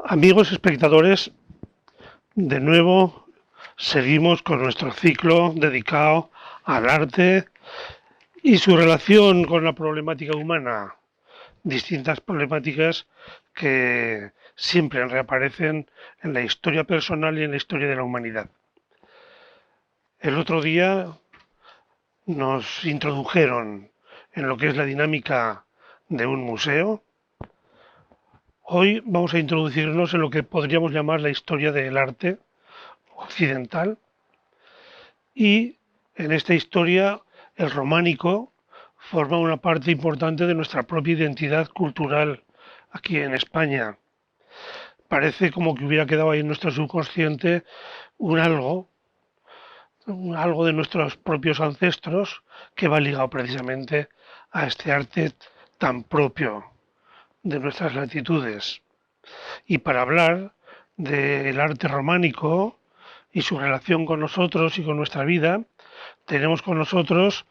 Amigos espectadores, de nuevo seguimos con nuestro ciclo dedicado al arte y su relación con la problemática humana, distintas problemáticas que siempre reaparecen en la historia personal y en la historia de la humanidad. El otro día nos introdujeron en lo que es la dinámica de un museo. Hoy vamos a introducirnos en lo que podríamos llamar la historia del arte occidental. Y en esta historia el románico forma una parte importante de nuestra propia identidad cultural aquí en España. Parece como que hubiera quedado ahí en nuestro subconsciente un algo de nuestros propios ancestros que va ligado precisamente a este arte tan propio de nuestras latitudes. Y para hablar del arte románico y su relación con nosotros y con nuestra vida, tenemos con nosotros,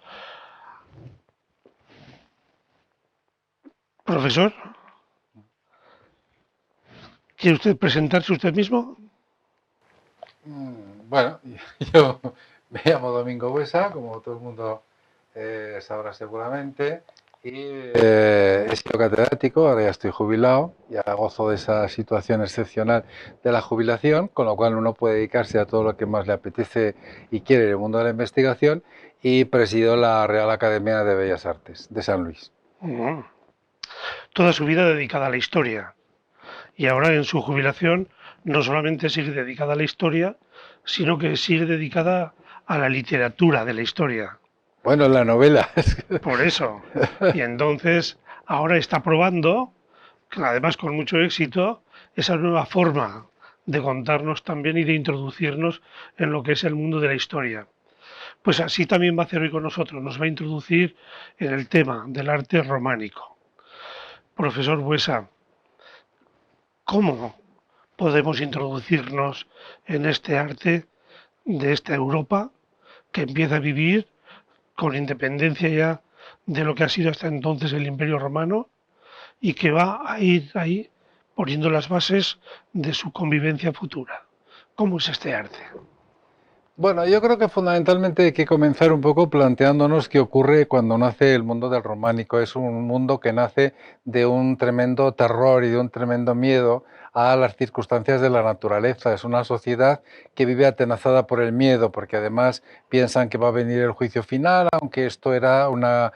profesor, ¿quiere usted presentarse usted mismo? Bueno, yo me llamo Domingo Buesa, como todo el mundo sabrá seguramente, y he sido catedrático, ahora ya estoy jubilado, ya gozo de esa situación excepcional de la jubilación, con lo cual uno puede dedicarse a todo lo que más le apetece y quiere en el mundo de la investigación, y presido la Real Academia de Bellas Artes de San Luis. Toda su vida dedicada a la historia. Y ahora en su jubilación no solamente sigue dedicada a la historia, sino que sigue dedicada a la literatura de la historia. Bueno, la novela. Por eso. Y entonces ahora está probando, además con mucho éxito, esa nueva forma de contarnos también y de introducirnos en lo que es el mundo de la historia. Pues así también va a hacer hoy con nosotros, nos va a introducir en el tema del arte románico. Profesor Buesa, ¿cómo podemos introducirnos en este arte de esta Europa que empieza a vivir con independencia ya de lo que ha sido hasta entonces el Imperio Romano y que va a ir ahí poniendo las bases de su convivencia futura? ¿Cómo es este arte? Bueno, yo creo que fundamentalmente hay que comenzar un poco planteándonos qué ocurre cuando nace el mundo del románico. Es un mundo que nace de un tremendo terror y de un tremendo miedo a las circunstancias de la naturaleza. Es una sociedad que vive atenazada por el miedo, porque además piensan que va a venir el juicio final, aunque esto era una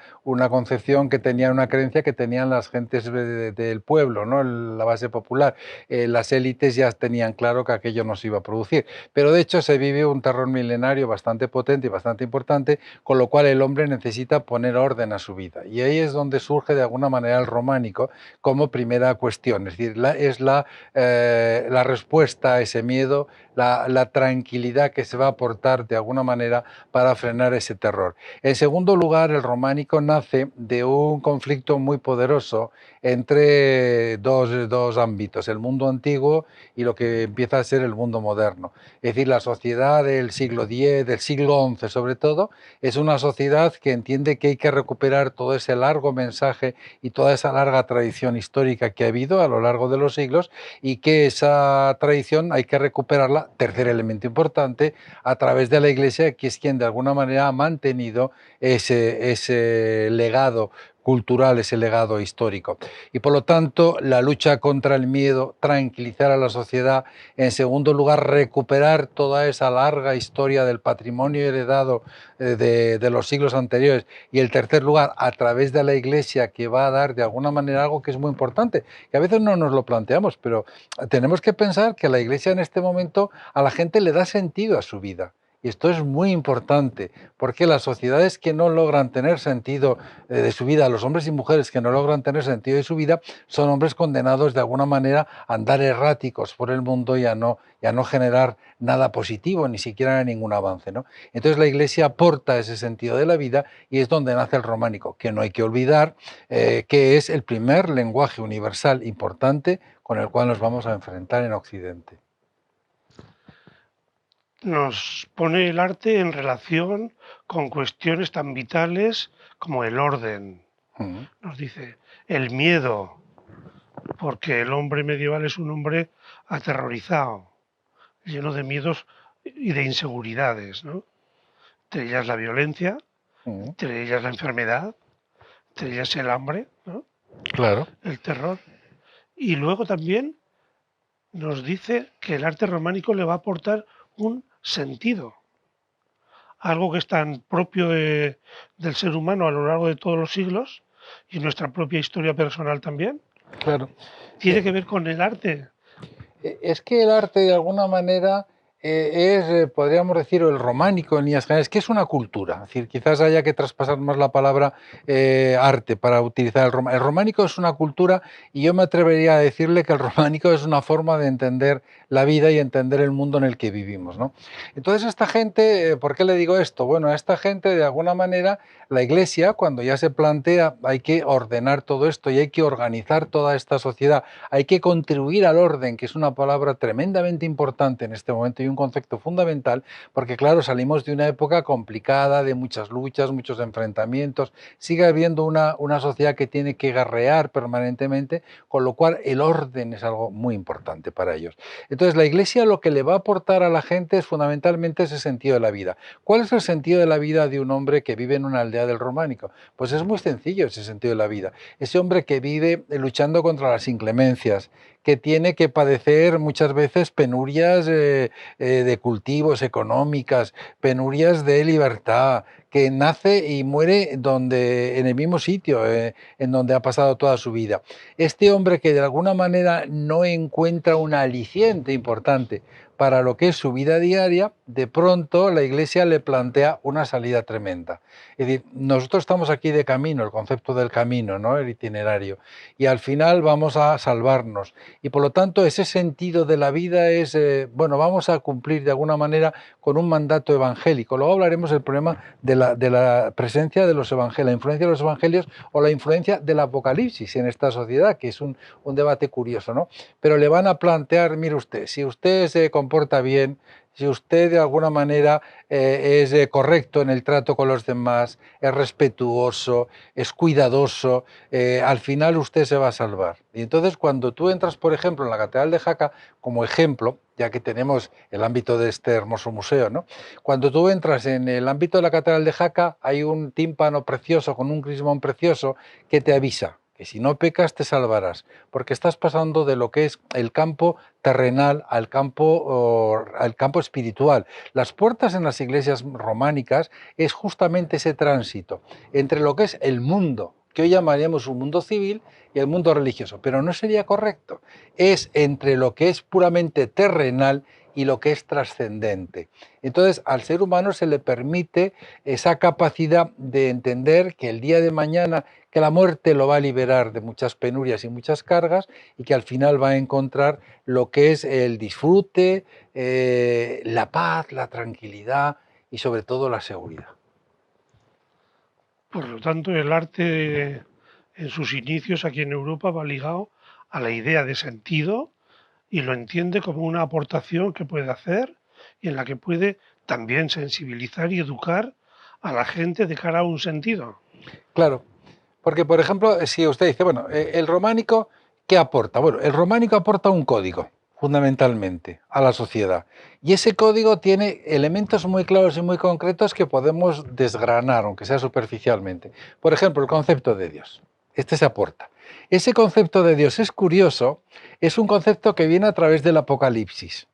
concepción que tenía, una creencia que tenían las gentes del pueblo, ¿no? La base popular. Las élites ya tenían claro que aquello no se iba a producir. Pero de hecho se vive un terror milenario bastante potente y bastante importante, con lo cual el hombre necesita poner orden a su vida. Y ahí es donde surge de alguna manera el románico como primera cuestión, es decir, la respuesta a ese miedo, la tranquilidad que se va a aportar de alguna manera para frenar ese terror. En segundo lugar, el románico nace de un conflicto muy poderoso entre dos ámbitos, el mundo antiguo y lo que empieza a ser el mundo moderno. Es decir, la sociedad del siglo X, del siglo XI sobre todo, es una sociedad que entiende que hay que recuperar todo ese largo mensaje y toda esa larga tradición histórica que ha habido a lo largo de los siglos y que esa tradición hay que recuperarla, tercer elemento importante, a través de la Iglesia, que es quien de alguna manera ha mantenido ese legado cultural, ese legado histórico. Y por lo tanto, la lucha contra el miedo, tranquilizar a la sociedad, en segundo lugar, recuperar toda esa larga historia del patrimonio heredado de los siglos anteriores, y en tercer lugar, a través de la Iglesia, que va a dar de alguna manera algo que es muy importante, que a veces no nos lo planteamos, pero tenemos que pensar que la Iglesia en este momento a la gente le da sentido a su vida. Y esto es muy importante, porque las sociedades que no logran tener sentido de su vida, los hombres y mujeres que no logran tener sentido de su vida, son hombres condenados de alguna manera a andar erráticos por el mundo y a no generar nada positivo, ni siquiera ningún avance, ¿no? Entonces la Iglesia aporta ese sentido de la vida y es donde nace el románico, que no hay que olvidar que es el primer lenguaje universal importante con el cual nos vamos a enfrentar en Occidente. Nos pone el arte en relación con cuestiones tan vitales como el orden. Mm. Nos dice el miedo, porque el hombre medieval es un hombre aterrorizado, lleno de miedos y de inseguridades, ¿no? Entre ellas la violencia, Mm, entre ellas la enfermedad, entre ellas el hambre, ¿no? claro. El terror. Y luego también nos dice que el arte románico le va a aportar un sentido, algo que es tan propio del ser humano a lo largo de todos los siglos y nuestra propia historia personal también. Claro. Tiene que ver con el arte. Es que el arte, de alguna manera, podríamos decir, o el románico en líneas generales, que es una cultura. Es decir, quizás haya que traspasar más la palabra arte para utilizar el románico. El románico es una cultura y yo me atrevería a decirle que el románico es una forma de entender la vida y entender el mundo en el que vivimos, ¿no? Entonces, esta gente, ¿por qué le digo esto? Bueno, a esta gente, de alguna manera, la Iglesia, cuando ya se plantea, hay que ordenar todo esto y hay que organizar toda esta sociedad, hay que contribuir al orden, que es una palabra tremendamente importante en este momento y un concepto fundamental, porque claro, salimos de una época complicada, de muchas luchas, muchos enfrentamientos, sigue habiendo una sociedad que tiene que guerrear permanentemente, con lo cual el orden es algo muy importante para ellos. Entonces, la Iglesia lo que le va a aportar a la gente es fundamentalmente ese sentido de la vida. ¿Cuál es el sentido de la vida de un hombre que vive en una aldea del Románico? Pues es muy sencillo ese sentido de la vida. Ese hombre que vive luchando contra las inclemencias, que tiene que padecer muchas veces penurias de cultivos económicas, penurias de libertad, que nace y muere en el mismo sitio en donde ha pasado toda su vida. Este hombre que de alguna manera no encuentra un aliciente importante para lo que es su vida diaria, de pronto la Iglesia le plantea una salida tremenda. Es decir, nosotros estamos aquí de camino, el concepto del camino, ¿no? El itinerario, y al final vamos a salvarnos. Y por lo tanto, ese sentido de la vida es, bueno, vamos a cumplir de alguna manera con un mandato evangélico. Luego hablaremos del problema de la presencia de los evangelios, la influencia de los evangelios o la influencia del Apocalipsis en esta sociedad, que es un debate curioso, ¿no? Pero le van a plantear, mire usted, si usted se comporta bien, si usted de alguna manera es correcto en el trato con los demás, es respetuoso, es cuidadoso, al final usted se va a salvar. Y entonces cuando tú entras, por ejemplo, en la Catedral de Jaca, como ejemplo, ya que tenemos el ámbito de este hermoso museo, ¿no? Cuando tú entras en el ámbito de la Catedral de Jaca, hay un tímpano precioso con un crismón precioso que te avisa que si no pecas te salvarás, porque estás pasando de lo que es el campo terrenal al campo espiritual. Las puertas en las iglesias románicas es justamente ese tránsito entre lo que es el mundo, que hoy llamaríamos un mundo civil, y el mundo religioso, pero no sería correcto. Es entre lo que es puramente terrenal y lo que es trascendente. Entonces, al ser humano se le permite esa capacidad de entender que el día de mañana, que la muerte lo va a liberar de muchas penurias y muchas cargas, y que al final va a encontrar lo que es el disfrute, la paz, la tranquilidad y sobre todo la seguridad. Por lo tanto, el arte en sus inicios aquí en Europa va ligado a la idea de sentido y lo entiende como una aportación que puede hacer y en la que puede también sensibilizar y educar a la gente de cara a un sentido. Claro, porque por ejemplo, si usted dice, bueno, el románico, ¿qué aporta? Bueno, el románico aporta un código, fundamentalmente, a la sociedad. Y ese código tiene elementos muy claros y muy concretos que podemos desgranar, aunque sea superficialmente. Por ejemplo, el concepto de Dios. Este se aporta. Ese concepto de Dios es curioso, es un concepto que viene a través del Apocalipsis.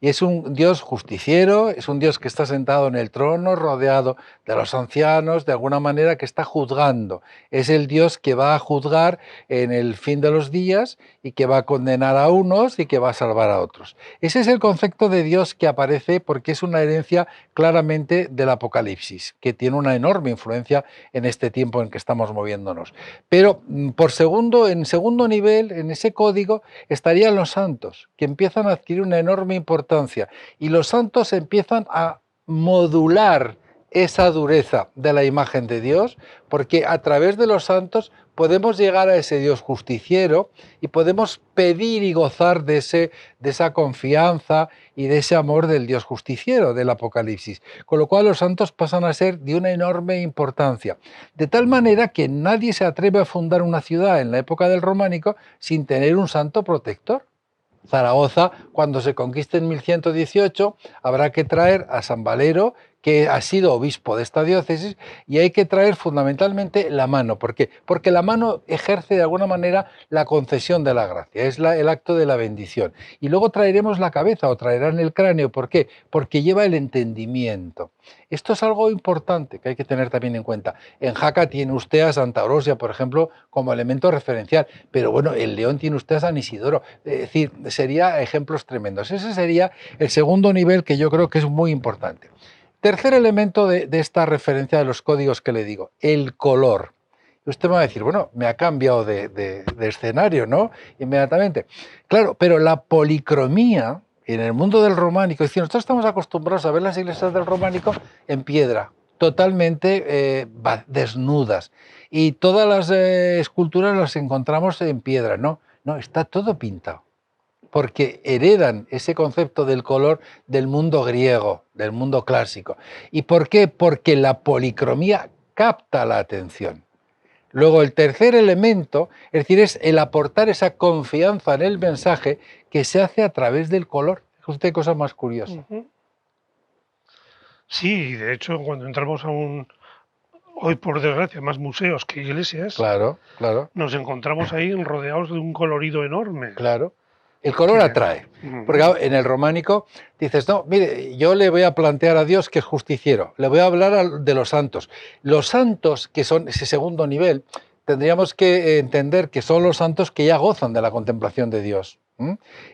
Y es un Dios justiciero, es un Dios que está sentado en el trono, rodeado de los ancianos, de alguna manera que está juzgando. Es el Dios que va a juzgar en el fin de los días y que va a condenar a unos y que va a salvar a otros. Ese es el concepto de Dios que aparece porque es una herencia claramente del Apocalipsis, que tiene una enorme influencia en este tiempo en que estamos moviéndonos. Pero en segundo nivel, en ese código, estarían los santos, que empiezan a adquirir una enorme importancia. Y los santos empiezan a modular esa dureza de la imagen de Dios, porque a través de los santos podemos llegar a ese Dios justiciero y podemos pedir y gozar de esa confianza y de ese amor del Dios justiciero del Apocalipsis. Con lo cual los santos pasan a ser de una enorme importancia. De tal manera que nadie se atreve a fundar una ciudad en la época del románico sin tener un santo protector. Zaragoza, cuando se conquiste en 1118, habrá que traer a San Valero, que ha sido obispo de esta diócesis, y hay que traer fundamentalmente la mano. ¿Por qué? Porque la mano ejerce de alguna manera la concesión de la gracia, es el acto de la bendición. Y luego traeremos la cabeza o traerán el cráneo. ¿Por qué? Porque lleva el entendimiento. Esto es algo importante que hay que tener también en cuenta. En Jaca tiene usted a Santa Orosia, por ejemplo, como elemento referencial, pero bueno, en León tiene usted a San Isidoro. Es decir, sería ejemplos tremendos. Ese sería el segundo nivel que yo creo que es muy importante. Tercer elemento de esta referencia de los códigos que le digo, el color. Y usted me va a decir, bueno, me ha cambiado de escenario, ¿no? Inmediatamente. Claro, pero la policromía en el mundo del románico, es decir, nosotros estamos acostumbrados a ver las iglesias del románico en piedra, totalmente desnudas. Y todas las esculturas las encontramos en piedra, ¿no? No, está todo pintado, porque heredan ese concepto del color del mundo griego, del mundo clásico. ¿Y por qué? Porque la policromía capta la atención. Luego el tercer elemento, es decir, es el aportar esa confianza en el mensaje que se hace a través del color. Fíjate, cosa más curiosa. Sí, de hecho, cuando entramos hoy por desgracia, más museos que iglesias, Claro, claro, nos encontramos ahí rodeados de un colorido enorme. claro. El color Que, atrae. Porque en el románico dices, no, mire, yo le voy a plantear a Dios que es justiciero, le voy a hablar de los santos. Los santos, que son ese segundo nivel, tendríamos que entender que son los santos que ya gozan de la contemplación de Dios.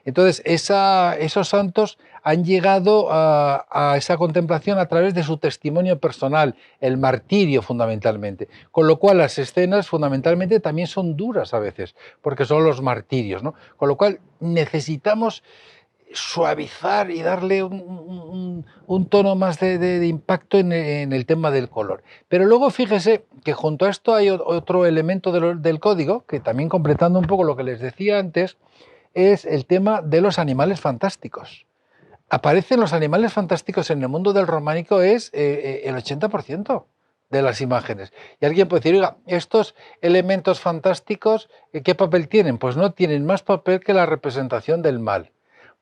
Entonces, esos santos han llegado a esa contemplación a través de su testimonio personal, el martirio fundamentalmente, con lo cual las escenas fundamentalmente también son duras a veces, porque son los martirios, ¿no? Con lo cual necesitamos suavizar y darle un tono más de impacto en el tema del color. Pero luego fíjese que junto a esto hay otro elemento del código, que también completando un poco lo que les decía antes, es el tema de los animales fantásticos. Aparecen los animales fantásticos en el mundo del románico, es el 80% de las imágenes. Y alguien puede decir, oiga, estos elementos fantásticos, ¿qué papel tienen? Pues no tienen más papel que la representación del mal.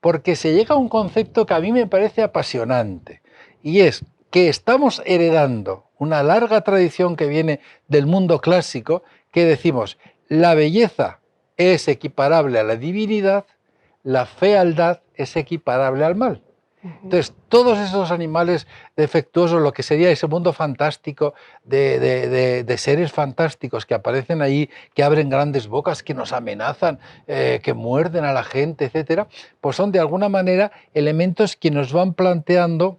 Porque se llega a un concepto que a mí me parece apasionante, y es que estamos heredando una larga tradición que viene del mundo clásico, que decimos, la belleza es equiparable a la divinidad, la fealdad es equiparable al mal. Entonces, todos esos animales defectuosos, lo que sería ese mundo fantástico de seres fantásticos que aparecen ahí, que abren grandes bocas, que nos amenazan, que muerden a la gente, etcétera, pues son de alguna manera elementos que nos van planteando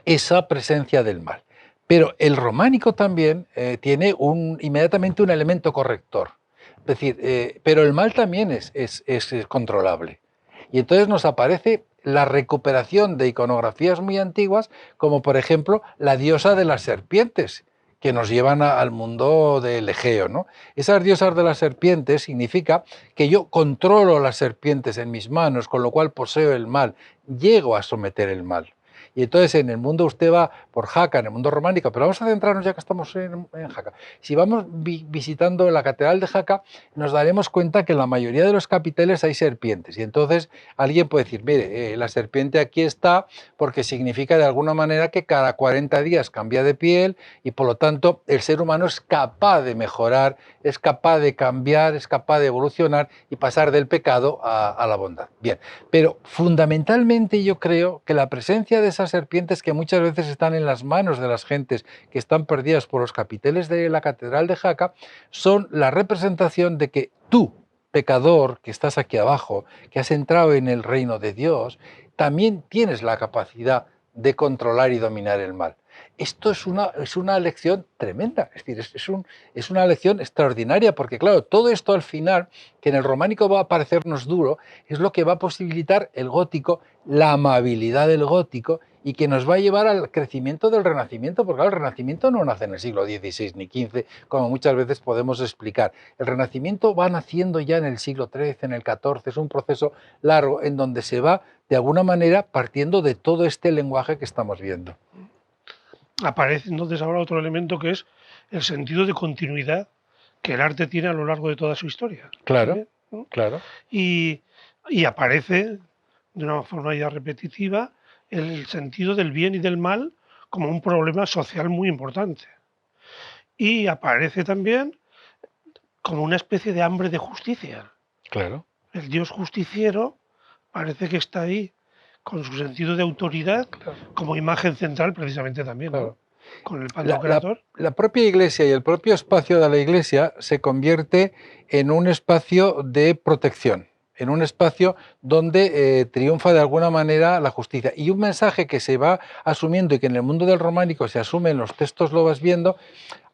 esa presencia del mal. Pero el románico también tiene inmediatamente un elemento corrector. Es decir, pero el mal también es controlable. Y entonces nos aparece la recuperación de iconografías muy antiguas, como por ejemplo la diosa de las serpientes, que nos llevan al mundo del Egeo, ¿no? Esas diosas de las serpientes significa que yo controlo las serpientes en mis manos, con lo cual poseo el mal, llego a someter el mal. Y entonces en el mundo usted va por Jaca, en el mundo románico, pero vamos a centrarnos ya que estamos en Jaca. Si vamos visitando la catedral de Jaca, nos daremos cuenta que en la mayoría de los capiteles hay serpientes. Y entonces alguien puede decir, mire, la serpiente aquí está porque significa de alguna manera que cada 40 días cambia de piel y por lo tanto el ser humano es capaz de mejorar, es capaz de cambiar, es capaz de evolucionar y pasar del pecado a la bondad. Bien, pero fundamentalmente yo creo que la presencia de esas serpientes que muchas veces están en las manos de las gentes que están perdidas por los capiteles de la catedral de Jaca son la representación de que tú, pecador que estás aquí abajo, que has entrado en el reino de Dios, también tienes la capacidad de controlar y dominar el mal. Esto es una lección tremenda, es decir, es una lección extraordinaria, porque claro, todo esto al final, que en el románico va a parecernos duro, es lo que va a posibilitar el gótico, la amabilidad del gótico, y que nos va a llevar al crecimiento del Renacimiento, porque claro, el Renacimiento no nace en el siglo XVI ni XV, como muchas veces podemos explicar. El Renacimiento va naciendo ya en el siglo XIII, en el XIV, es un proceso largo en donde se va, de alguna manera, partiendo de todo este lenguaje que estamos viendo. Aparece entonces ahora otro elemento que es el sentido de continuidad que el arte tiene a lo largo de toda su historia Claro, también, ¿no? claro. Y, y aparece de una forma ya repetitiva el sentido del bien y del mal como un problema social muy importante. Y aparece también como una especie de hambre de justicia. Claro. El dios justiciero parece que está ahí con su sentido de autoridad Claro, como imagen central precisamente también, ¿no? claro. Con el La, la- Pantocrátor. la propia iglesia y el propio espacio de la iglesia se convierte en un espacio de protección, en un espacio donde triunfa de alguna manera la justicia. Y un mensaje que se va asumiendo y que en el mundo del románico se asume, en los textos lo vas viendo,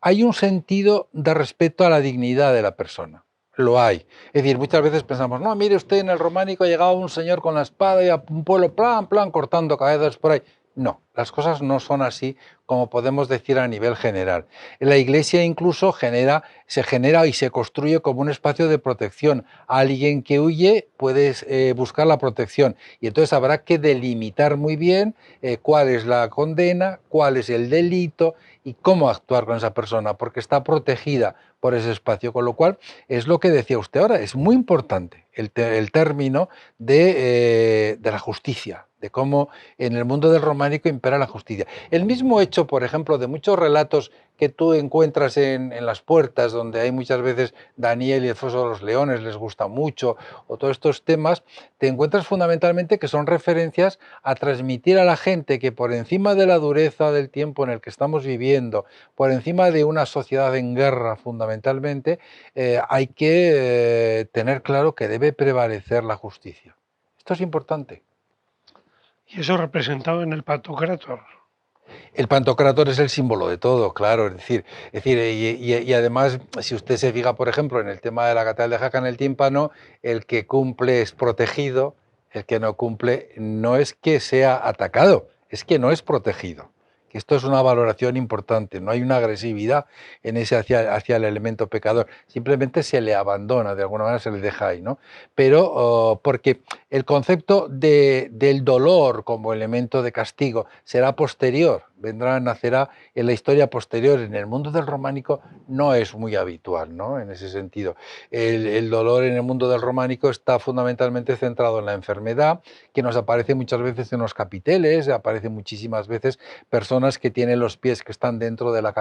hay un sentido de respeto a la dignidad de la persona. Lo hay. Es decir, muchas veces pensamos, no, mire usted, en el románico ha llegado un señor con la espada y a un pueblo, plan, plan, cortando cabezas por ahí. No, las cosas no son así como podemos decir a nivel general. La iglesia incluso se genera y se construye como un espacio de protección. Alguien que huye puede buscar la protección y entonces habrá que delimitar muy bien cuál es la condena, cuál es el delito y cómo actuar con esa persona, porque está protegida por ese espacio, con lo cual es lo que decía usted ahora, es muy importante el término de la justicia, de cómo en el mundo del románico impera la justicia. El mismo hecho, por ejemplo, de muchos relatos que tú encuentras en las puertas, donde hay muchas veces Daniel y el foso de los leones, les gusta mucho, o todos estos temas, te encuentras fundamentalmente que son referencias a transmitir a la gente que por encima de la dureza del tiempo en el que estamos viviendo, por encima de una sociedad en guerra fundamentalmente, hay que tener claro que debe prevalecer la justicia. Esto es importante. Y eso representado en el Pantocrátor. El Pantocrátor es el símbolo de todo, claro, y además, si usted se fija, por ejemplo, en el tema de la catedral de Jaca en el tímpano, el que cumple es protegido, el que no cumple no es que sea atacado, es que no es protegido. Que esto es una valoración importante, no hay una agresividad en ese hacia el elemento pecador, simplemente se le abandona, de alguna manera se le deja ahí, ¿no? Pero porque el concepto del dolor como elemento de castigo será posterior, nacerá en la historia posterior. En el mundo del románico no es muy habitual, ¿no? En ese sentido. El dolor en el mundo del románico está fundamentalmente centrado en la enfermedad, que nos aparece muchas veces en los capiteles, aparece muchísimas veces personas que tienen los pies que están dentro de la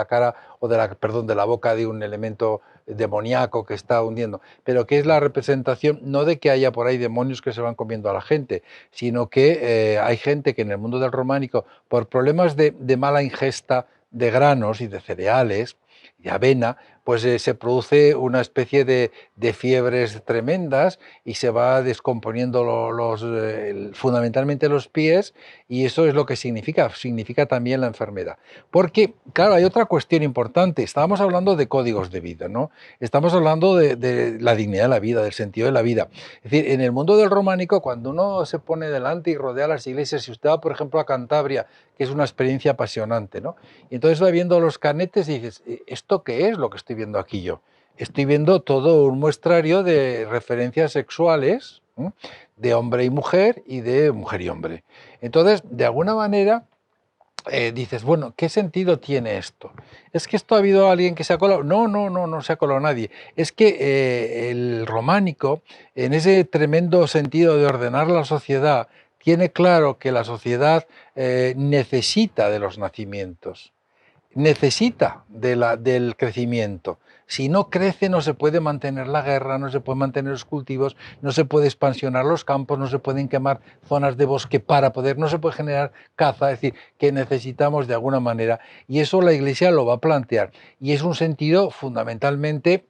cara o de la boca de un elemento demoníaco que está hundiendo, pero que es la representación no de que haya por ahí demonios que se van comiendo a la gente, sino que hay gente que en el mundo del románico, por problemas de mala ingesta de granos y de cereales, de avena, pues se produce una especie de fiebres tremendas y se va descomponiendo fundamentalmente los pies, y eso es lo que significa también la enfermedad. Porque, claro, hay otra cuestión importante, estábamos hablando de códigos de vida, ¿no? Estamos hablando de la dignidad de la vida, del sentido de la vida. Es decir, en el mundo del románico, cuando uno se pone delante y rodea las iglesias, si usted va, por ejemplo, a Cantabria, que es una experiencia apasionante, ¿no? Y entonces va viendo los canetes y dices, ¿esto qué es lo que estoy viendo aquí yo? Estoy viendo todo un muestrario de referencias sexuales, ¿eh? De hombre y mujer y de mujer y hombre. Entonces, de alguna manera, dices, bueno, ¿qué sentido tiene esto? ¿Es que esto ha habido alguien que se ha colado? No, no, no, no se ha colado nadie. Es que el románico, en ese tremendo sentido de ordenar la sociedad, tiene claro que la sociedad necesita de los nacimientos, necesita del crecimiento. Si no crece, no se puede mantener la guerra, no se puede mantener los cultivos, no se puede expansionar los campos, no se pueden quemar zonas de bosque no se puede generar caza, es decir, que necesitamos de alguna manera, y eso la Iglesia lo va a plantear, y es un sentido fundamentalmente,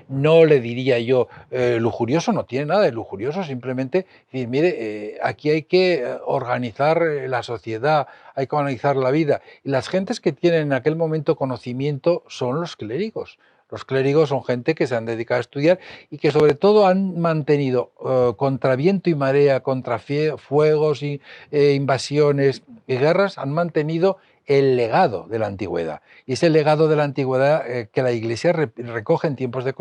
no le diría yo lujurioso, no tiene nada de lujurioso, simplemente decir, mire, aquí hay que organizar la sociedad, hay que analizar la vida. Y las gentes que tienen en aquel momento conocimiento son los clérigos. Los clérigos son gente que se han dedicado a estudiar y que sobre todo han mantenido contra viento y marea, contra fuegos y invasiones y guerras, han mantenido el legado de la antigüedad. Y ese legado de la antigüedad que la Iglesia recoge en tiempos de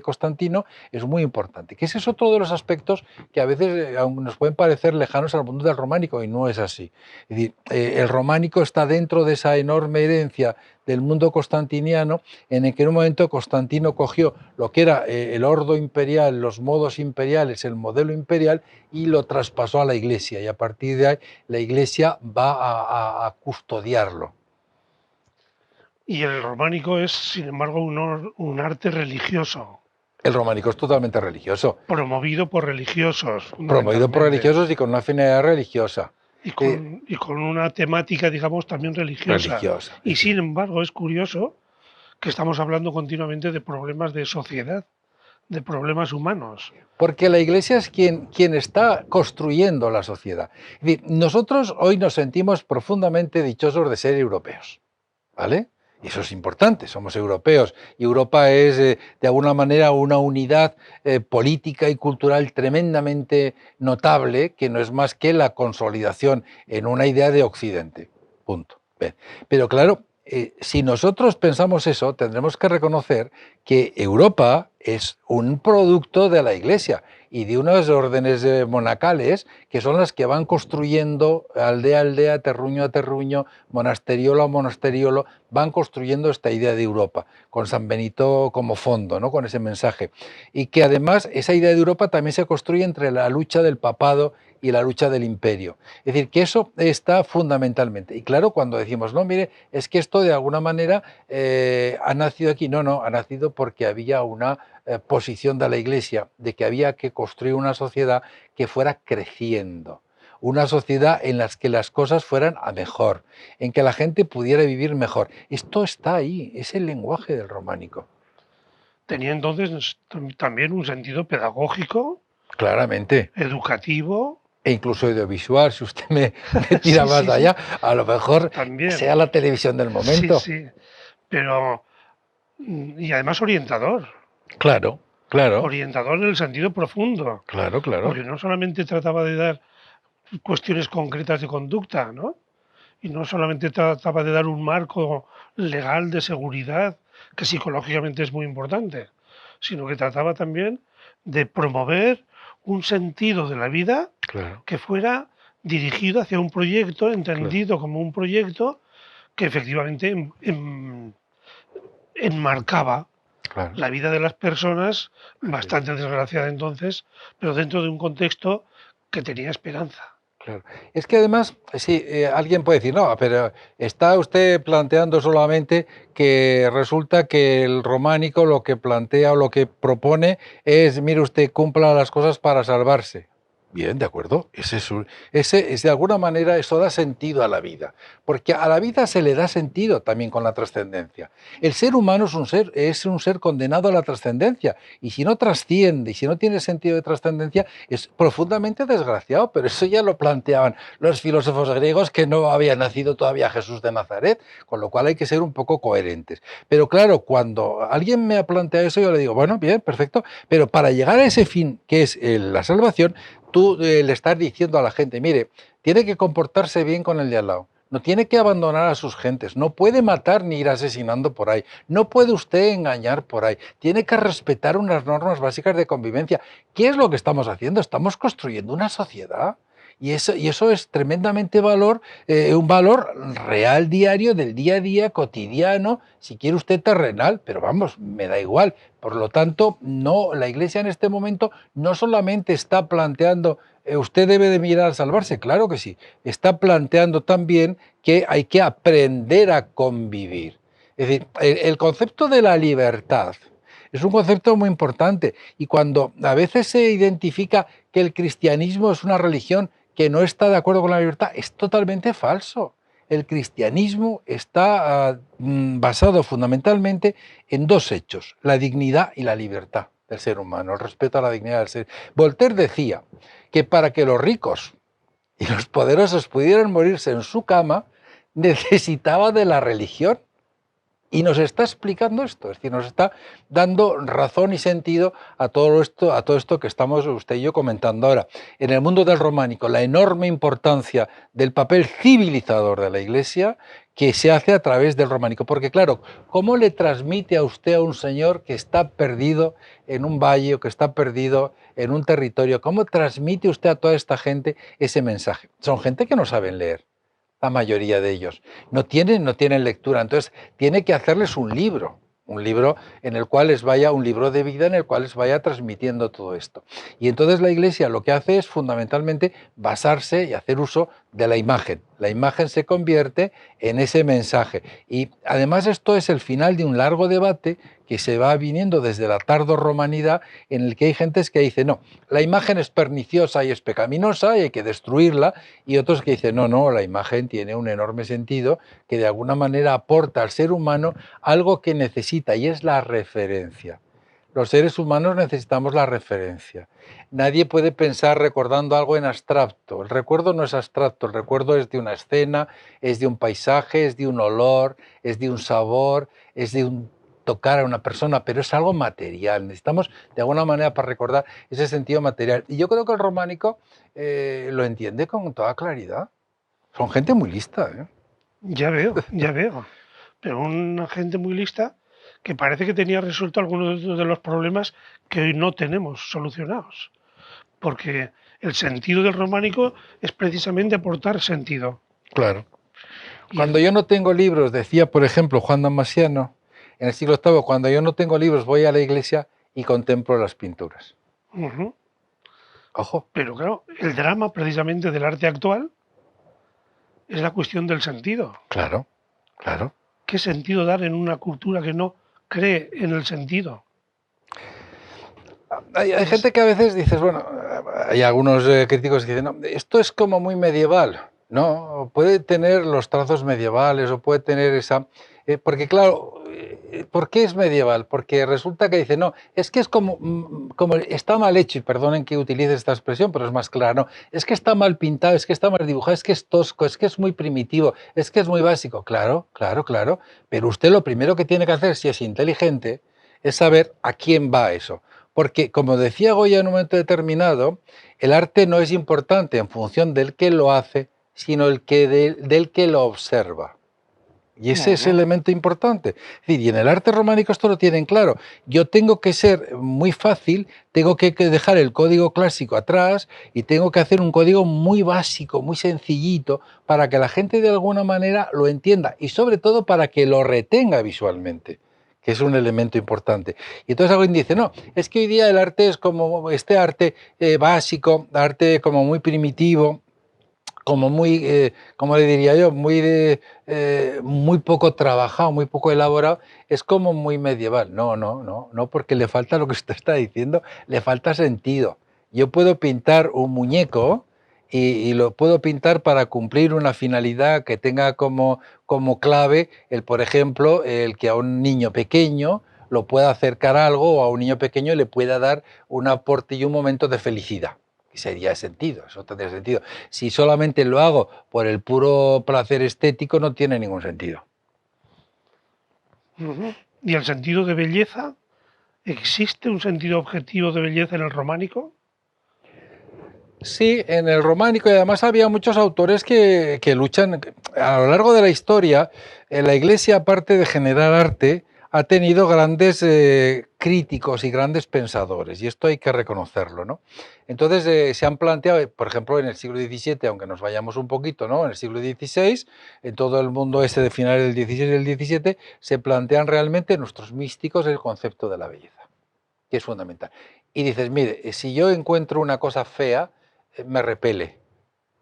Constantino es muy importante. Que ese es otro de los aspectos que a veces nos pueden parecer lejanos al mundo del románico y no es así. Es decir, el románico está dentro de esa enorme herencia del mundo constantiniano, en el que en un momento Constantino cogió lo que era el ordo imperial, los modos imperiales, el modelo imperial, y lo traspasó a la Iglesia, y a partir de ahí la Iglesia va a custodiarlo. Y el románico es, sin embargo, un arte religioso, El románico es totalmente religioso, promovido por religiosos, promovido por fundamentalmente, religiosos y con una finalidad religiosa. y con una temática, digamos, también religiosa. Religiosa. Y sin embargo, es curioso que estamos hablando continuamente de problemas de sociedad, de problemas humanos. Porque la Iglesia es quien está construyendo la sociedad. Es decir, nosotros hoy nos sentimos profundamente dichosos de ser europeos, ¿vale? Y eso es importante, somos europeos. Y Europa es, de alguna manera, una unidad política y cultural tremendamente notable, que no es más que la consolidación en una idea de Occidente. Punto. Bien. Pero claro, si nosotros pensamos eso, tendremos que reconocer que Europa es un producto de la Iglesia y de unas órdenes monacales que son las que van construyendo aldea a aldea, terruño a terruño, monasteriolo a monasteriolo, van construyendo esta idea de Europa, con San Benito como fondo, ¿no? Con ese mensaje. Y que además esa idea de Europa también se construye entre la lucha del papado y la lucha del imperio. Es decir, que eso está fundamentalmente. Y claro, cuando decimos, no, mire, es que esto de alguna manera ha nacido aquí. No, no, ha nacido porque había una posición de la Iglesia, de que había que construir una sociedad que fuera creciendo. Una sociedad en la que las cosas fueran a mejor, en que la gente pudiera vivir mejor. Esto está ahí, es el lenguaje del románico. Tenía entonces también un sentido pedagógico, Claramente. educativo. E incluso audiovisual, si usted me tira Sí, más sí, allá, a lo mejor también. sea la televisión del momento. Sí, pero y además orientador. Claro, claro, Orientador en el sentido profundo, claro, claro. porque no solamente trataba de dar cuestiones concretas de conducta, ¿no? Y no solamente trataba de dar un marco legal de seguridad, que psicológicamente es muy importante, sino que trataba también de promover un sentido de la vida Claro, que fuera dirigido hacia un proyecto, entendido como un proyecto que efectivamente enmarcaba claro. la vida de las personas, bastante desgraciada entonces, pero dentro de un contexto que tenía esperanza. Claro. Es que además, sí, alguien puede decir, no, pero está usted planteando solamente que resulta que el románico lo que plantea o lo que propone es, mire usted, cumpla las cosas para salvarse. Bien, de acuerdo. Ese es de alguna manera, eso da sentido a la vida, porque a la vida se le da sentido también con la trascendencia. El ser humano es un ser condenado a la trascendencia, y si no trasciende, y si no tiene sentido de trascendencia, es profundamente desgraciado, pero eso ya lo planteaban los filósofos griegos que no había nacido todavía Jesús de Nazaret, con lo cual hay que ser un poco coherentes. Pero claro, cuando alguien me plantea eso, yo le digo, bueno, bien, perfecto, pero para llegar a ese fin, que es la salvación, tú le estás diciendo a la gente, mire, tiene que comportarse bien con el de al lado. No tiene que abandonar a sus gentes, no puede matar ni ir asesinando por ahí, no puede usted engañar por ahí, tiene que respetar unas normas básicas de convivencia. ¿Qué es lo que estamos haciendo? Estamos construyendo una sociedad. Y eso es tremendamente un valor real diario, del día a día, cotidiano, si quiere usted terrenal, pero vamos, me da igual. Por lo tanto, no, la Iglesia en este momento no solamente está planteando usted debe de mirar a salvarse, claro que sí, está planteando también que hay que aprender a convivir. Es decir, el concepto de la libertad es un concepto muy importante y cuando a veces se identifica que el cristianismo es una religión que no está de acuerdo con la libertad, es totalmente falso. El cristianismo está basado fundamentalmente en dos hechos, la dignidad y la libertad del ser humano, el respeto a la dignidad del ser. Voltaire decía que para que los ricos y los poderosos pudieran morirse en su cama, necesitaba de la religión. Y nos está explicando esto, es decir, nos está dando razón y sentido a todo esto que estamos usted y yo comentando ahora. En el mundo del románico, la enorme importancia del papel civilizador de la Iglesia que se hace a través del románico. Porque claro, ¿cómo le transmite a usted a un señor que está perdido en un valle o que está perdido en un territorio? ¿Cómo transmite usted a toda esta gente ese mensaje? Son gente que no saben leer, la mayoría de ellos. No tienen lectura, entonces tiene que hacerles un libro en el cual les vaya, un libro de vida en el cual les vaya transmitiendo todo esto. Y entonces la Iglesia lo que hace es fundamentalmente basarse y hacer uso de la imagen. La imagen se convierte en ese mensaje. Y además esto es el final de un largo debate que se va viniendo desde la tardorromanidad, en el que hay gentes que dicen, no, la imagen es perniciosa y es pecaminosa y hay que destruirla, y otros que dicen, no, no, la imagen tiene un enorme sentido que de alguna manera aporta al ser humano algo que necesita, y es la referencia. Los seres humanos necesitamos la referencia. Nadie puede pensar recordando algo en abstracto. El recuerdo no es abstracto, el recuerdo es de una escena, es de un paisaje, es de un olor, es de un sabor, es de un tocar a una persona, pero es algo material. Necesitamos, de alguna manera, para recordar ese sentido material. Y yo creo que el románico lo entiende con toda claridad. Son gente muy lista, ¿eh? Ya veo, ya veo. Pero una gente muy lista que parece que tenía resuelto algunos de los problemas que hoy no tenemos solucionados. Porque el sentido del románico es precisamente aportar sentido. Claro. Y Cuando el, yo no tengo libros, decía, por ejemplo, Juan Damasceno, en el siglo VIII, cuando yo no tengo libros, voy a la iglesia y contemplo las pinturas. Ujú. Ojo. Pero claro, el drama precisamente del arte actual es la cuestión del sentido. Claro, claro. ¿Qué sentido dar en una cultura que no cree en el sentido? Hay Es, gente que a veces dices, bueno, hay algunos críticos que dicen, no, esto es como muy medieval, ¿no? Puede tener los trazos medievales o puede tener esa... porque claro, ¿por qué es medieval? Porque resulta que dice, no, es que es como está mal hecho, y perdonen que utilice esta expresión, pero es más claro, no, es que está mal pintado, es que está mal dibujado, es que es tosco, es que es muy primitivo, es que es muy básico. Claro, claro, claro, pero usted lo primero que tiene que hacer, si es inteligente, es saber a quién va eso. Porque, como decía Goya en un momento determinado, el arte no es importante en función del que lo hace, sino del que lo observa. Y ese es el ujú. elemento importante. Es decir, y en el arte románico esto lo tienen claro. Yo tengo que ser muy fácil, tengo que dejar el código clásico atrás y tengo que hacer un código muy básico, muy sencillito, para que la gente de alguna manera lo entienda y sobre todo para que lo retenga visualmente, que es un elemento importante. Y entonces alguien dice, no, es que hoy día el arte es como este arte básico, arte como muy primitivo, como muy, como le diría yo, muy poco trabajado, muy poco elaborado, es como muy medieval. No, no, no, no, porque le falta lo que usted está diciendo, le falta sentido. Yo puedo pintar un muñeco y lo puedo pintar para cumplir una finalidad que tenga como clave por ejemplo, el que a un niño pequeño lo pueda acercar a algo o a un niño pequeño le pueda dar un aporte y un momento de felicidad. Y sería sentido, eso tendría sentido. Si solamente lo hago por el puro placer estético, no tiene ningún sentido. Ujú. ¿Y el sentido de belleza? ¿Existe un sentido objetivo de belleza en el románico? Sí, en el románico, y además había muchos autores que luchan. A lo largo de la historia, la Iglesia, aparte de generar arte, ha tenido grandes críticos y grandes pensadores, y esto hay que reconocerlo, ¿no? Entonces se han planteado, por ejemplo, en el siglo XVII, aunque nos vayamos un poquito, ¿no? En el siglo XVI, en todo el mundo ese de finales del XVI y el XVII, se plantean realmente nuestros místicos el concepto de la belleza, que es fundamental. Y dices, mire, si yo encuentro una cosa fea, me repele,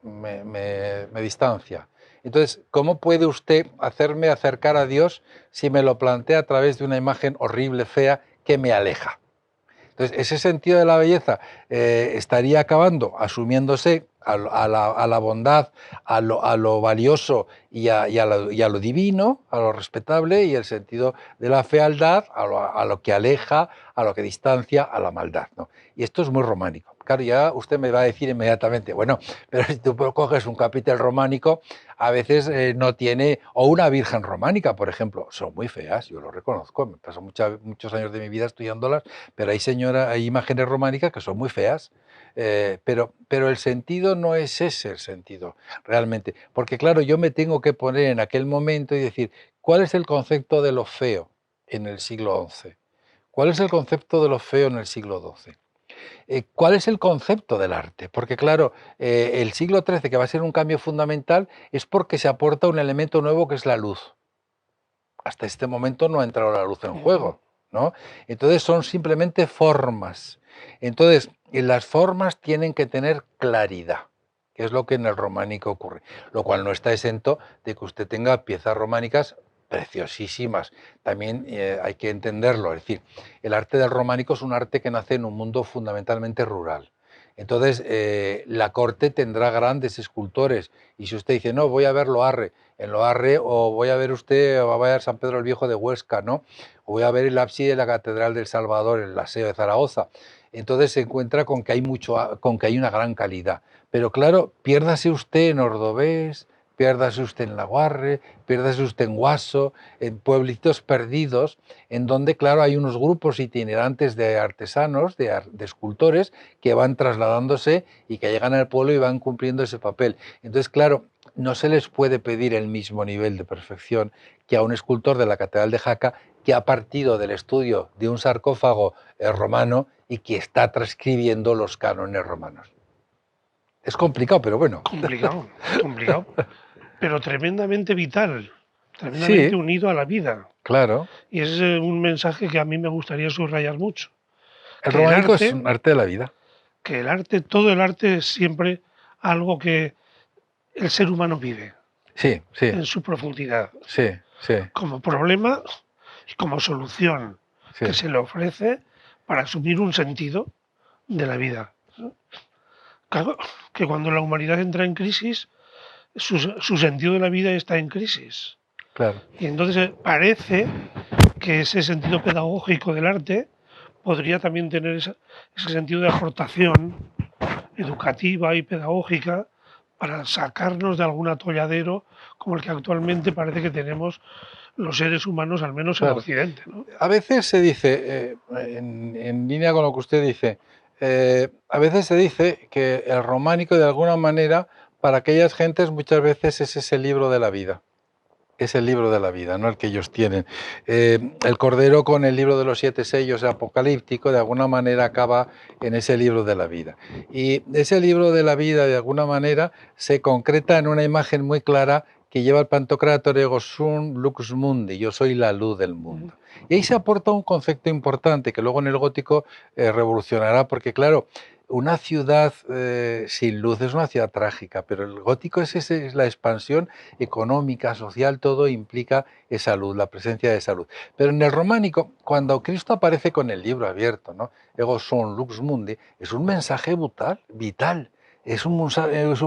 me distancia. Entonces, ¿cómo puede usted hacerme acercar a Dios si me lo plantea a través de una imagen horrible, fea, que me aleja? Entonces, ese sentido de la belleza estaría acabando asumiéndose a la bondad, a lo valioso y a lo divino, a lo respetable, y el sentido de la fealdad, a lo que aleja, a lo que distancia, a la maldad, ¿no? Y esto es muy románico. Claro, ya usted me va a decir inmediatamente, bueno, pero si tú coges un capitel románico, a veces no tiene, o una virgen románica, por ejemplo, son muy feas, yo lo reconozco, me paso muchos años de mi vida estudiándolas, pero hay imágenes románicas que son muy feas, pero el sentido no es ese el sentido, realmente, porque claro, yo me tengo que poner en aquel momento y decir, ¿cuál es el concepto de lo feo en el siglo XI? ¿Cuál es el concepto de lo feo en el siglo XII? ¿Cuál es el concepto del arte? Porque claro, el siglo XIII, que va a ser un cambio fundamental, es porque se aporta un elemento nuevo que es la luz. Hasta este momento no ha entrado la luz en juego, ¿no? Entonces son simplemente formas. Entonces, las formas tienen que tener claridad, que es lo que en el románico ocurre, lo cual no está exento de que usted tenga piezas románicas preciosísimas. También hay que entenderlo, es decir, el arte del románico es un arte que nace en un mundo fundamentalmente rural. Entonces, la corte tendrá grandes escultores y si usted dice, no, voy a ver Loarre, en Loarre, o voy a ver usted, o va a ver San Pedro el Viejo de Huesca, ¿no? O voy a ver el ábside de la Catedral del Salvador, el Laseo de Zaragoza. Entonces se encuentra con que hay con que hay una gran calidad. Pero claro, piérdase usted en Ordovés, piérdase usted en Laguarre, piérdase usted en Guaso, en pueblitos perdidos, en donde, claro, hay unos grupos itinerantes de artesanos, de escultores, que van trasladándose y que llegan al pueblo y van cumpliendo ese papel. Entonces, claro, no se les puede pedir el mismo nivel de perfección que a un escultor de la Catedral de Jaca que ha partido del estudio de un sarcófago romano y que está transcribiendo los cánones romanos. Es complicado, pero bueno. Complicado, complicado, pero tremendamente vital, tremendamente Sí, unido a la vida. claro. Y ese es un mensaje que a mí me gustaría subrayar mucho. El Que el románico es arte, un arte de la vida. que el arte, todo el arte es siempre algo que el ser humano vive Sí, sí, en su profundidad, sí, sí, como problema y como solución sí. que se le ofrece para asumir un sentido de la vida. Claro, que cuando la humanidad entra en crisis, su sentido de la vida está en crisis. Claro. Y entonces parece que ese sentido pedagógico del arte podría también tener ese sentido de aportación educativa y pedagógica para sacarnos de algún atolladero como el que actualmente parece que tenemos los seres humanos, al menos en Claro. Occidente, ¿no? A veces se dice, en línea con lo que usted dice, a veces se dice que el románico de alguna manera para aquellas gentes muchas veces es ese libro de la vida. Es el libro de la vida, ¿no? El que ellos tienen. El Cordero con el libro de los 7 sellos apocalíptico de alguna manera acaba en ese libro de la vida. Y ese libro de la vida de alguna manera se concreta en una imagen muy clara que lleva el Pantocrátor ego sum lux mundi, yo soy la luz del mundo. Y ahí se aporta un concepto importante que luego en el gótico revolucionará, porque claro, una ciudad sin luz es una ciudad trágica, pero el gótico es la expansión económica, social, todo implica esa luz, la presencia de esa luz. Pero en el románico, cuando Cristo aparece con el libro abierto, ¿no? Ego sum lux mundi, es un mensaje vital. Es un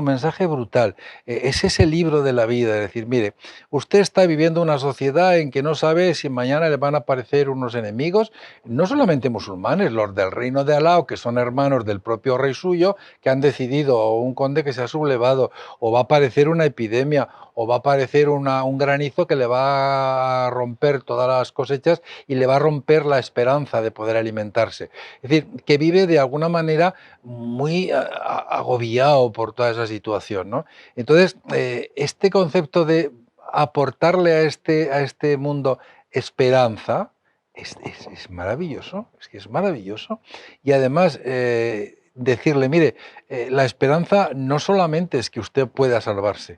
mensaje brutal. Es ese libro de la vida, es decir, mire, usted está viviendo una sociedad en que no sabe si mañana le van a aparecer unos enemigos, no solamente musulmanes, los del reino de Alá, que son hermanos del propio rey suyo, que han decidido, o un conde que se ha sublevado, o va a aparecer una epidemia, o va a aparecer un granizo que le va a romper todas las cosechas y le va a romper la esperanza de poder alimentarse. Es decir, que vive de alguna manera muy agobiado por toda esa situación, ¿no? Entonces, este concepto de aportarle a este mundo esperanza es maravilloso, es que es maravilloso. Y además, decirle, mire, la esperanza no solamente es que usted pueda salvarse,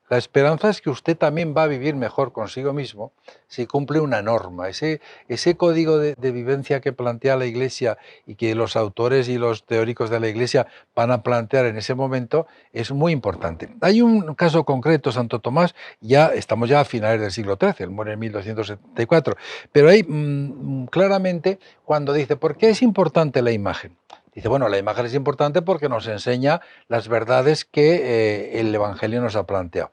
la esperanza es que usted también va a vivir mejor consigo mismo si cumple una norma. Ese código de vivencia que plantea la Iglesia y que los autores y los teóricos de la Iglesia van a plantear en ese momento es muy importante. Hay un caso concreto, Santo Tomás, estamos ya a finales del siglo XIII, él muere en 1274, pero ahí claramente cuando dice, ¿por qué es importante la imagen? Dice, bueno, la imagen es importante porque nos enseña las verdades que el Evangelio nos ha planteado.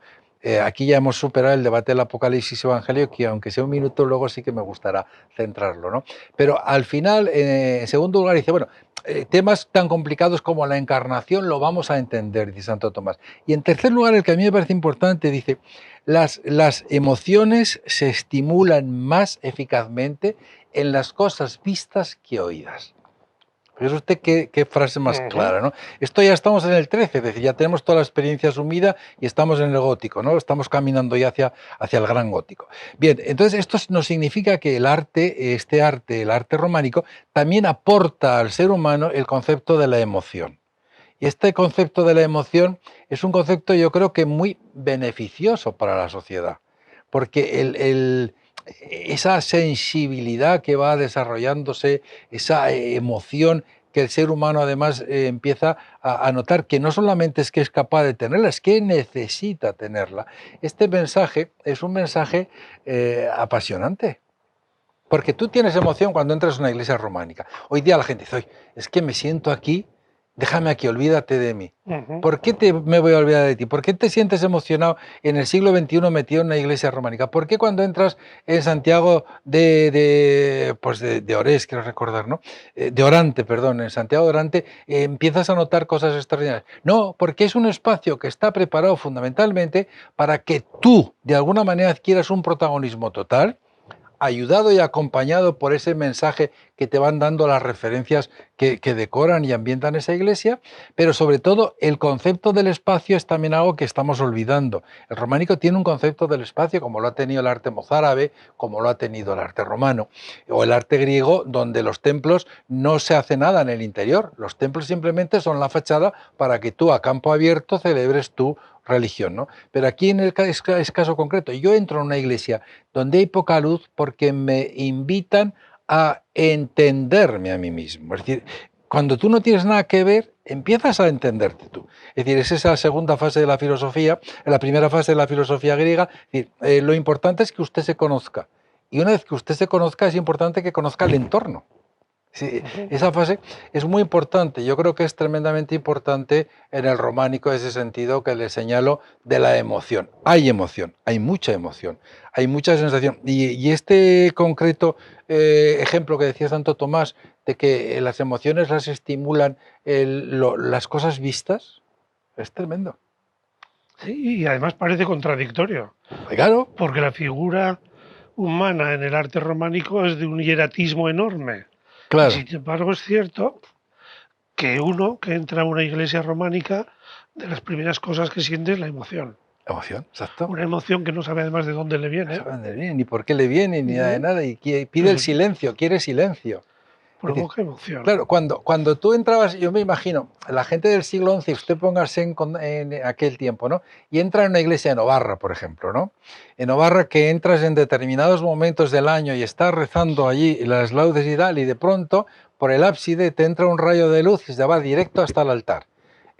Aquí ya hemos superado el debate del Apocalipsis Evangelio, que aunque sea un minuto, luego sí que me gustará centrarlo, ¿no? Pero al final, en segundo lugar, dice, bueno, temas tan complicados como la encarnación lo vamos a entender, dice Santo Tomás. Y en tercer lugar, el que a mí me parece importante, dice, las emociones se estimulan más eficazmente en las cosas vistas que oídas. Fíjese usted qué frase más Ujú. clara, ¿no? Esto ya estamos en el 13, es decir, ya tenemos toda la experiencia asumida y estamos en el gótico, ¿no? Estamos caminando ya hacia el gran gótico. Bien, entonces esto no significa que el arte, el arte románico, también aporta al ser humano el concepto de la emoción. Y este concepto de la emoción es un concepto, yo creo que muy beneficioso para la sociedad, porque esa sensibilidad que va desarrollándose, esa emoción que el ser humano además empieza a notar que no solamente es que es capaz de tenerla, es que necesita tenerla. Este mensaje es un mensaje apasionante. Porque tú tienes emoción cuando entras a una iglesia románica. Hoy día la gente dice, oye, es que me siento aquí, déjame aquí, olvídate de mí. Ujú. ¿Por qué me voy a olvidar de ti? ¿Por qué te sientes emocionado en el siglo XXI metido en una iglesia románica? ¿Por qué cuando entras en Santiago de Orés, quiero recordar, ¿no? De Orante, perdón, en Santiago de Orante, empiezas a notar cosas extraordinarias? No, porque es un espacio que está preparado fundamentalmente para que tú, de alguna manera, adquieras un protagonismo total, ayudado y acompañado por ese mensaje que te van dando las referencias que decoran y ambientan esa iglesia, pero sobre todo el concepto del espacio es también algo que estamos olvidando. El románico tiene un concepto del espacio como lo ha tenido el arte mozárabe, como lo ha tenido el arte romano o el arte griego, donde los templos no se hace nada en el interior. Los templos simplemente son la fachada para que tú a campo abierto celebres tu religión, ¿no? Pero aquí en el caso concreto, yo entro en una iglesia donde hay poca luz porque me invitan a entenderme a mí mismo. Es decir, cuando tú no tienes nada que ver, empiezas a entenderte tú. Es decir, es esa segunda fase de la filosofía, la primera fase de la filosofía griega. Es decir, lo importante es que usted se conozca. Y una vez que usted se conozca, es importante que conozca el entorno. Sí, Ujú. esa fase es muy importante. Yo creo que es tremendamente importante en el románico ese sentido que le señalo de la emoción. Hay emoción, hay mucha sensación. Y este concreto ejemplo que decía Santo Tomás de que las emociones las estimulan las cosas vistas, es tremendo. Sí, y además parece contradictorio, Claro, porque la figura humana en el arte románico es de un hieratismo enorme. Y claro, sin embargo es cierto que uno que entra a una iglesia románica, de las primeras cosas que siente es la emoción. emoción, exacto. Una emoción que no sabe además de dónde le No viene. sabe dónde viene, ni por qué le viene, ni nada de Ujú. nada. Y pide el Pero silencio, quiere silencio. Es decir, provoca emoción. claro, cuando tú entrabas, yo me imagino, la gente del siglo XI, usted póngase en aquel tiempo, ¿no? Y entra en una iglesia en Obarra, por ejemplo, ¿no? En Obarra que entras en determinados momentos del año y estás rezando allí las laudes y tal, y de pronto por el ábside te entra un rayo de luz y se va directo hasta el altar.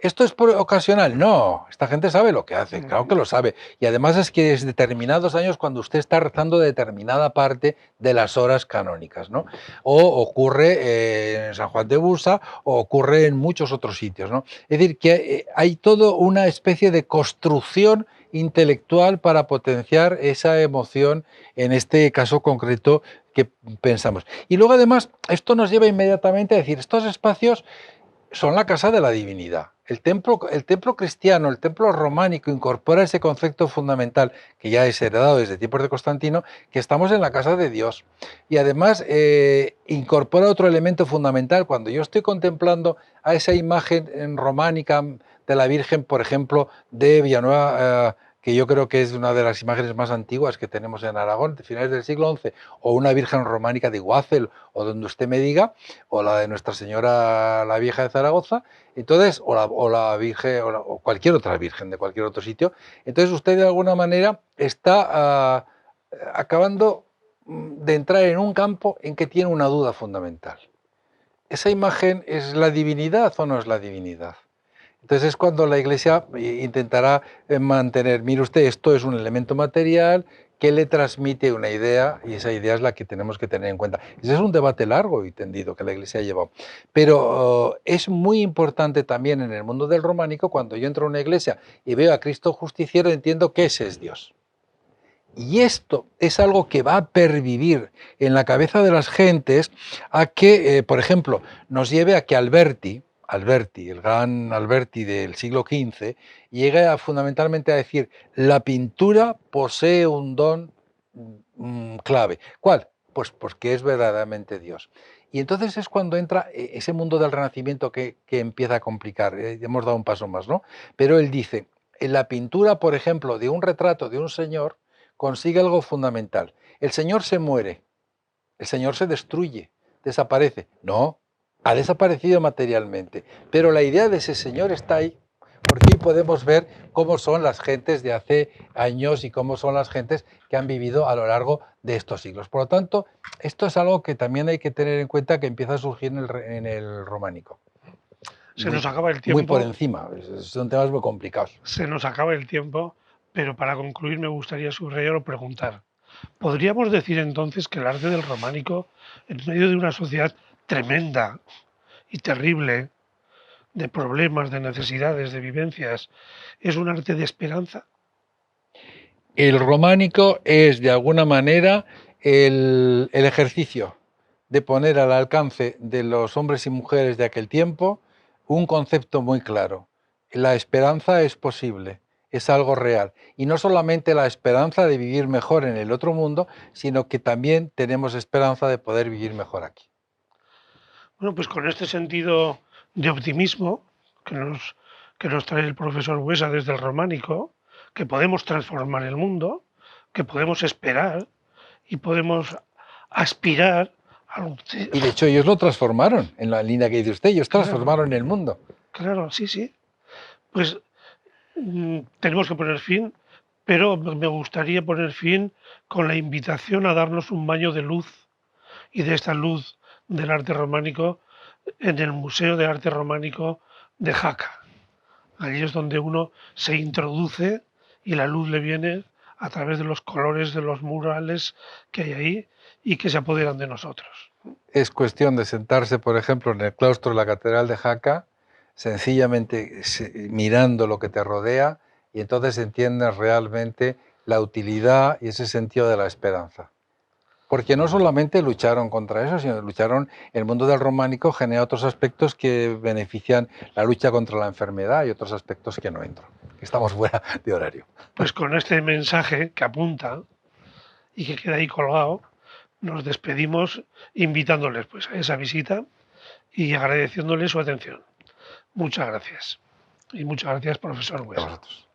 ¿Esto es ocasional? No, esta gente sabe lo que hace, claro que Ujú. lo sabe. Y además es que es determinados años cuando usted está rezando determinada parte de las horas canónicas, ¿no? O ocurre en San Juan de Busa o ocurre en muchos otros sitios, ¿no? Es decir, que hay toda una especie de construcción intelectual para potenciar esa emoción en este caso concreto que pensamos. Y luego además esto nos lleva inmediatamente a decir, estos espacios son la casa de la divinidad. El templo cristiano, el templo románico incorpora ese concepto fundamental que ya es heredado desde tiempos de Constantino, que estamos en la casa de Dios. Y además incorpora otro elemento fundamental. Cuando yo estoy contemplando a esa imagen románica de la Virgen, por ejemplo, de Villanueva, que yo creo que es una de las imágenes más antiguas que tenemos en Aragón, de finales del siglo XI, o una Virgen románica de Guácel, o donde usted me diga, o la de Nuestra Señora la Vieja de Zaragoza, entonces, o la Virgen, o cualquier otra Virgen de cualquier otro sitio, entonces usted de alguna manera está acabando de entrar en un campo en que tiene una duda fundamental. ¿Esa imagen es la divinidad o no es la divinidad? Entonces es cuando la Iglesia intentará mantener, mire usted, esto es un elemento material ¿Qué le transmite una idea? Y esa idea es la que tenemos que tener en cuenta. Ese es un debate largo y tendido que la Iglesia ha llevado. Pero es muy importante también en el mundo del románico, cuando yo entro a una iglesia y veo a Cristo justiciero, entiendo que ese es Dios. Y esto es algo que va a pervivir en la cabeza de las gentes a que, por ejemplo, nos lleve a que Alberti, el gran Alberti del siglo XV, llegue fundamentalmente a decir, la pintura posee un don clave. ¿Cuál? Pues porque es verdaderamente Dios. Y entonces es cuando entra ese mundo del Renacimiento que empieza a complicar. Hemos dado un paso más, ¿no? Pero él dice, en la pintura, por ejemplo, de un retrato de un señor, consigue algo fundamental. El Señor se muere, el Señor se destruye, desaparece. No, ha desaparecido materialmente, pero la idea de ese Señor está ahí, porque ahí podemos ver cómo son las gentes de hace años y cómo son las gentes que han vivido a lo largo de estos siglos. Por lo tanto, esto es algo que también hay que tener en cuenta que empieza a surgir en el románico. Se nos acaba el Muy por tiempo, encima, son temas muy complicados. se nos acaba el tiempo, pero para concluir me gustaría subrayar o preguntar. ¿Podríamos decir entonces que el arte del románico, en medio de una sociedad tremenda y terrible, de problemas, de necesidades, de vivencias, es un arte de esperanza? El románico es, de alguna manera, el ejercicio de poner al alcance de los hombres y mujeres de aquel tiempo un concepto muy claro. La esperanza es posible, es algo real. Y no solamente la esperanza de vivir mejor en el otro mundo, sino que también tenemos esperanza de poder vivir mejor aquí. Bueno, pues con este sentido de optimismo que nos trae el profesor Buesa desde el románico, que podemos transformar el mundo, que podemos esperar y podemos aspirar a un... Y de hecho ellos lo transformaron, en la línea que dice usted, ellos transformaron el mundo. Claro, sí, sí. Pues tenemos que poner fin, pero me gustaría poner fin con la invitación a darnos un baño de luz y de esta luz del arte románico en el Museo de Arte Románico de Jaca. Allí es donde uno se introduce y la luz le viene a través de los colores de los murales que hay ahí y que se apoderan de nosotros. Es cuestión de sentarse, por ejemplo, en el claustro de la Catedral de Jaca, sencillamente mirando lo que te rodea, y entonces entiendes realmente la utilidad y ese sentido de la esperanza. Porque no solamente lucharon contra eso, sino lucharon, el mundo del románico genera otros aspectos que benefician la lucha contra la enfermedad y otros aspectos que no entro. Estamos fuera de horario. Pues con este mensaje que apunta y que queda ahí colgado, nos despedimos invitándoles pues a esa visita y agradeciéndoles su atención. Muchas gracias. Y muchas gracias, profesor A Huesa. vosotros.